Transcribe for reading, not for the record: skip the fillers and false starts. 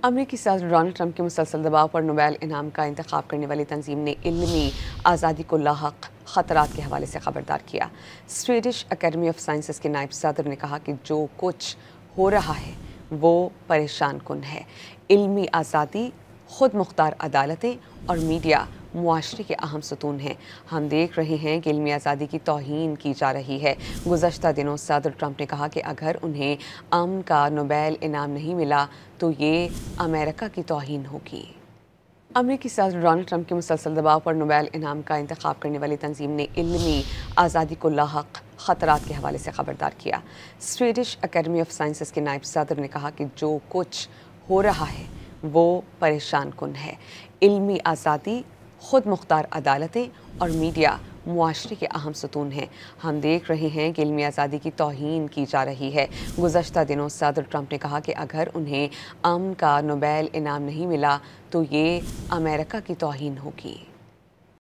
अमरीकी सदर Donald Trump के मुसलसल दबाव पर नोबेल इनाम का इंतखाब करने वाली तंजीम ने इल्मी आज़ादी को लाहक ख़तरात के हवाले से खबरदार किया। स्वीडिश अकेडमी ऑफ साइंसेस के नायब सदर ने कहा कि जो कुछ हो रहा है वो परेशान कुन है। इल्मी आज़ादी, खुद मुख्तार अदालतें और मीडिया मुआशरे के अहम सतून हैं। हम देख रहे हैं कि इल्मी आज़ादी की तौहीन की जा रही है। गुज़श्ता दिनों सदर ट्रंप ने कहा कि अगर उन्हें अमन का नोबेल इनाम नहीं मिला तो ये अमेरिका की तौहीन होगी। अमरीकी सदर डोनाल्ड ट्रंप के मुसलसल दबाव पर नोबेल इनाम का इंतखाब करने वाली तंजीम ने इल्मी आज़ादी को लाहक ख़तरात के हवाले से खबरदार किया। स्वीडिश अकेडमी ऑफ साइंसेस के नायब सदर ने कहा कि जो कुछ हो रहा है वो परेशान कुन है। इल्मी आज़ादी, खुद मुख्तार अदालतें और मीडिया मुआशरे के अहम सतून हैं। हम देख रहे हैं कि इल्मी आज़ादी की तौहीन की जा रही है। गुज़श्ता दिनों सदर ट्रंप ने कहा कि अगर उन्हें अमन का नोबेल इनाम नहीं मिला तो ये अमेरिका की तौहीन होगी।